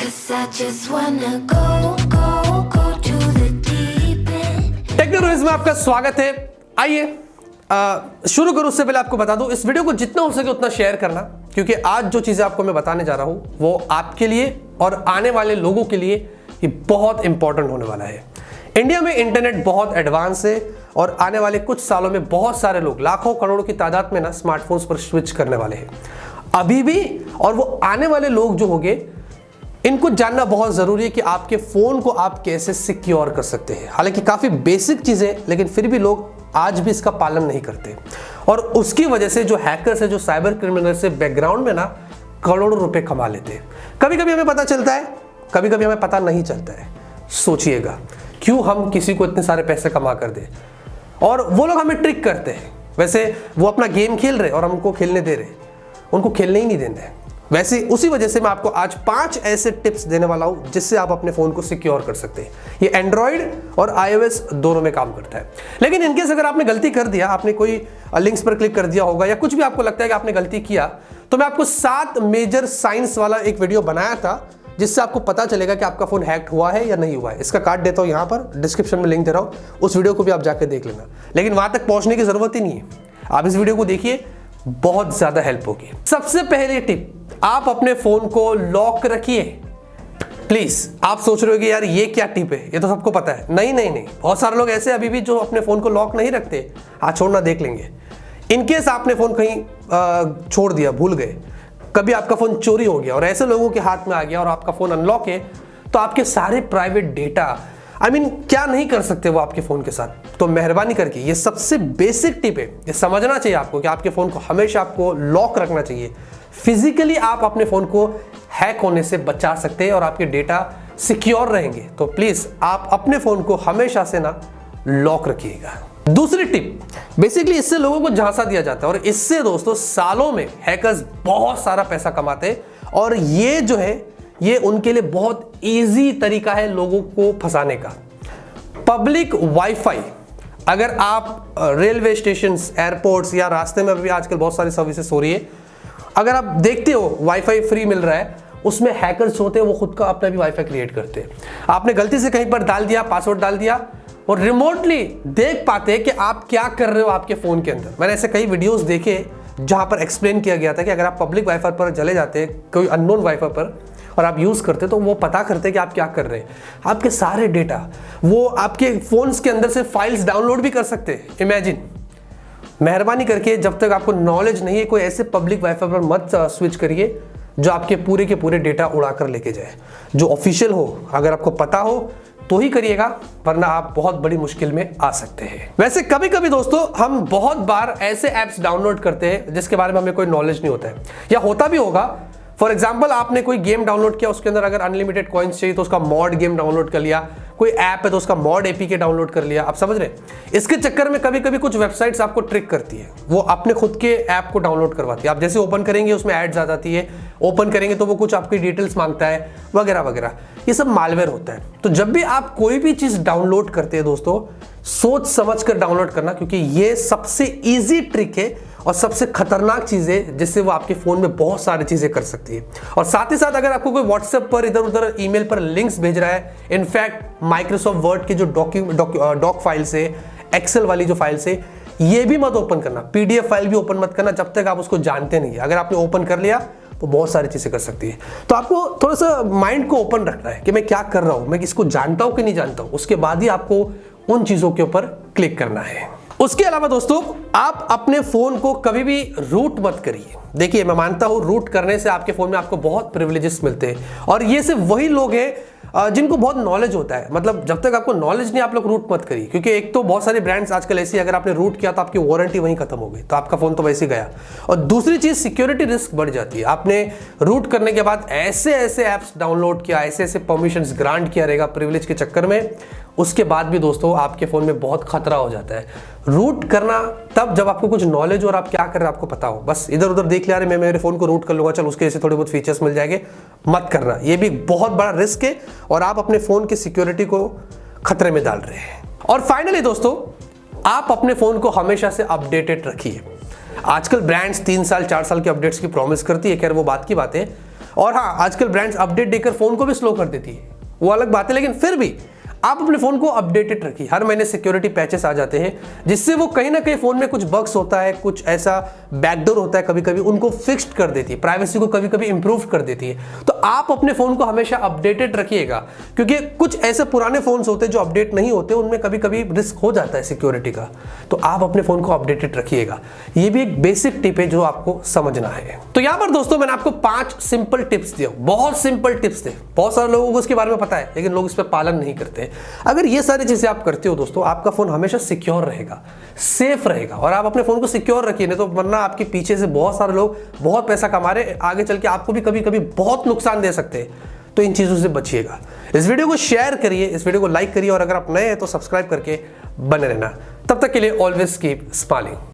'Cause I just wanna go to the deep end. टेक्नोरेवियूज में आपका स्वागत है। आइए शुरू करूं उससे पहले आपको बता दूं, इस वीडियो को जितना हो सके उतना शेयर करना, क्योंकि आज जो चीजें आपको मैं बताने जा रहा हूं वो आपके लिए और आने वाले लोगों के लिए ये बहुत इंपॉर्टेंट होने वाला है। इंडिया में इंटरनेट बहुत एडवांस है और आने वाले कुछ सालों में बहुत सारे लोग, लाखों करोड़ों की तादाद में ना स्मार्टफोन्स पर स्विच करने वाले हैं अभी भी, और वो आने वाले लोग जो होंगे इनको जानना बहुत जरूरी है कि आपके फोन को आप कैसे सिक्योर कर सकते हैं। हालांकि काफी बेसिक चीजें, लेकिन फिर भी लोग आज भी इसका पालन नहीं करते और उसकी वजह से जो हैकर्स है, जो साइबर क्रिमिनल से बैकग्राउंड में ना करोड़ों रुपए कमा लेते हैं। कभी कभी हमें पता चलता है, कभी कभी हमें पता नहीं चलता है। सोचिएगा क्यों हम किसी को इतने सारे पैसे कमा कर दे, और वो लोग हमें ट्रिक करते हैं। वैसे वो अपना गेम खेल रहे और हमको खेलने दे रहे, उनको खेलने ही नहीं देना है। वैसे उसी वजह से मैं आपको आज 5 ऐसे टिप्स देने वाला हूं जिससे आप अपने फोन को सिक्योर कर सकते हैं। ये एंड्रॉइड और iOS दोनों में काम करता है। लेकिन इनकेस अगर आपने गलती कर दिया, आपने कोई लिंक्स पर क्लिक कर दिया होगा या कुछ भी आपको लगता है कि आपने गलती किया, तो मैं आपको 7 मेजर साइंस वाला एक वीडियो बनाया था जिससे आपको पता चलेगा कि आपका फोन हैक हुआ है या नहीं हुआ है। इसका कार्ड देता हूं, यहां पर डिस्क्रिप्शन में लिंक दे रहा हूं, उस वीडियो को भी आप जाकर देख लेना। लेकिन वहां तक पहुंचने की जरूरत ही नहीं है, आप इस वीडियो को देखिए, बहुत ज्यादा हेल्प होगी। सबसे पहले टिप, आप अपने फोन को लॉक रखिए प्लीज। आप सोच रहे हो कि यार ये क्या टिप है, ये तो सबको पता है। नहीं नहीं नहीं, बहुत सारे लोग ऐसे अभी भी जो अपने फोन को लॉक नहीं रखते। आज छोड़ना, देख लेंगे। इनकेस आपने फोन कहीं छोड़ दिया, भूल गए, कभी आपका फोन चोरी हो गया और ऐसे लोगों के हाथ में आ गया और आपका फोन अनलॉक है, तो आपके सारे प्राइवेट डेटा क्या नहीं कर सकते वो आपके फोन के साथ। तो मेहरबानी करके, ये सबसे बेसिक टिप है, ये समझना चाहिए आपको कि आपके फोन को हमेशा आपको लॉक रखना चाहिए। फिजिकली आप अपने फोन को हैक होने से बचा सकते हैं और आपके डेटा सिक्योर रहेंगे। तो प्लीज आप अपने फोन को हमेशा से ना लॉक रखिएगा। दूसरी टिप, बेसिकली इससे लोगों को झांसा दिया जाता है और इससे दोस्तों सालों में हैकर्स बहुत सारा पैसा कमाते हैं और ये जो है ये उनके लिए बहुत इजी तरीका है लोगों को फंसाने का। पब्लिक वाईफाई, अगर आप रेलवे स्टेशन, एयरपोर्ट्स या रास्ते में भी आजकल बहुत सारी सर्विसेज हो रही है, अगर आप देखते हो वाईफाई फ्री मिल रहा है, उसमें हैकर्स होते हैं, वो खुद का अपना भी वाईफाई क्रिएट करते हैं। आपने गलती से कहीं पर डाल दिया, पासवर्ड डाल दिया, और रिमोटली देख पाते हैं कि आप क्या कर रहे हो आपके फोन के अंदर। मैंने ऐसे कई वीडियोस देखे जहां पर एक्सप्लेन किया गया था कि अगर आप पब्लिक वाईफाई पर चले जाते हैं, कोई अननोन वाईफाई पर, और आप यूज करते, तो वो पता करते कि आप क्या कर रहे हैं। आपके सारे डेटा वो आपके फोन्स के अंदर से फाइल्स डाउनलोड भी कर सकते हैं। इमेजिन। मेहरबानी करके जब तक आपको नॉलेज नहीं है, कोई ऐसे पब्लिक वाईफाई पर मत स्विच करिए जो आपके पूरे के पूरे डेटा उड़ा कर लेके जाए। जो ऑफिशियल हो, अगर आपको पता हो तो ही करिएगा, वरना आप बहुत बड़ी मुश्किल में आ सकते हैं। वैसे कभी कभी दोस्तों हम बहुत बार ऐसे ऐप्स डाउनलोड करते हैं जिसके बारे में हमें कोई नॉलेज नहीं होता है, या होता भी होगा। फॉर एग्जाम्पल, आपने कोई गेम डाउनलोड किया, उसके अंदर अगर अनलिमिटेड कॉइन्स चाहिए तो उसका मॉड गेम डाउनलोड कर लिया। कोई ऐप है तो उसका मॉड एपीके डाउनलोड कर लिया। आप समझ रहे हैं? इसके चक्कर में कभी कभी कुछ वेबसाइट्स आपको ट्रिक करती है, वो अपने खुद के ऐप को डाउनलोड करवाती है। आप जैसे ओपन करेंगे उसमें एड्स आ जाती है, ओपन करेंगे तो वो कुछ आपकी डिटेल्स मांगता है, वगैरह वगैरह। ये सब मालवेयर होता है। तो जब भी आप कोई भी चीज डाउनलोड करते हैं दोस्तों, सोच समझ कर डाउनलोड करना, क्योंकि ये सबसे ईजी ट्रिक है और सबसे खतरनाक चीज है जिससे वो आपके फोन में बहुत सारी चीजें कर सकती है। और साथ ही साथ अगर आपको कोई व्हाट्सएप पर, इधर उधर ईमेल पर लिंक्स भेज रहा है, इनफैक्ट माइक्रोसॉफ्ट वर्ड की जो डॉक फाइल्स है, एक्सेल वाली जो फाइल्स है, ये भी मत ओपन करना। पीडीएफ फाइल भी ओपन मत करना जब तक आप उसको जानते नहीं। अगर आपने ओपन कर लिया तो बहुत सारी चीजें कर सकती है। तो आपको थोड़ा सा माइंड को ओपन रखना है कि मैं क्या कर रहा हूं, मैं इसको जानता हूं कि नहीं जानता हूं। उसके बाद ही आपको उन चीजों के ऊपर क्लिक करना है। उसके अलावा दोस्तों, आप अपने फोन को कभी भी रूट मत करिए। देखिए, मैं मानता हूं रूट करने से आपके फोन में आपको बहुत प्रिविलेजेस मिलते हैं, और ये सिर्फ वही लोग हैं जिनको बहुत नॉलेज होता है। मतलब जब तक आपको नॉलेज नहीं, आप लोग रूट मत करिए, क्योंकि एक तो बहुत सारे ब्रांड्स आजकल ऐसी, अगर आपने रूट किया तो आपकी वारंटी वहीं खत्म हो गई, तो आपका फोन तो वैसे ही गया। और दूसरी चीज, सिक्योरिटी रिस्क बढ़ जाती है। आपने रूट करने के बाद ऐसे ऐसे ऐप्स डाउनलोड किया, ऐसे ऐसे परमिशंस ग्रांट किया रहेगा प्रिविलेज के चक्कर में, उसके बाद भी दोस्तों आपके फोन में बहुत खतरा हो जाता है। रूट करना तब जब आपको कुछ नॉलेज हो और आप क्या कर रहे हैं आपको पता हो। बस इधर उधर देख लिया, मैं मेरे फोन को रूट कर लूंगा, चल उसके जैसे थोड़े बहुत फीचर्स मिल जाएंगे, मत करना। ये भी बहुत बड़ा रिस्क है और आप अपने फोन की सिक्योरिटी को खतरे में डाल रहे हैं। और फाइनली दोस्तों, आप अपने फोन को हमेशा से अपडेटेड रखिए। आजकल ब्रांड्स 3 साल 4 साल के अपडेट्स की प्रॉमिस करती है, खैर वो बात की बात है। और हाँ, आजकल ब्रांड्स अपडेट देकर फोन को भी स्लो कर देती है, वो अलग बात है, लेकिन फिर भी आप अपने फोन को अपडेटेड रखिए। हर महीने सिक्योरिटी पैचेस आ जाते हैं जिससे वो कहीं ना कहीं फोन में कुछ बग्स होता है, कुछ ऐसा बैकडोर होता है कभी कभी, उनको फिक्स्ड कर देती है, प्राइवेसी को कभी कभी इंप्रूव कर देती है। तो आप अपने फोन को हमेशा अपडेटेड रखिएगा, क्योंकि कुछ ऐसे पुराने फोन्स होते हैं जो अपडेट नहीं होते, उनमें कभी कभी रिस्क हो जाता है सिक्योरिटी का। तो आप अपने फोन को अपडेटेड रखिएगा। ये भी एक बेसिक टिप है जो आपको समझना है। तो यहां पर दोस्तों मैंने आपको 5 सिंपल टिप्स दिए, बहुत सिंपल टिप्स थे। बहुत सारे लोगों को इसके बारे में पता है लेकिन लोग इस पर पालन नहीं करते। अगर ये सारी चीजें आप करते हो दोस्तों, आपका फोन हमेशा सिक्योर रहेगा, सेफ रहेगा। और आप अपने फोन को सिक्योर रखिए, नहीं तो वरना आपके पीछे से बहुत सारे लोग बहुत पैसा कमा रहे, आगे चल के आपको भी कभी कभी बहुत नुकसान दे सकते हैं। तो इन चीजों से बचिएगा। इस वीडियो को शेयर करिए, इस वीडियो को लाइक करिए, और अगर आप नए हैं तो सब्सक्राइब करके बने रहना। तब तक के लिए ऑलवेज कीप स्माइलिंग।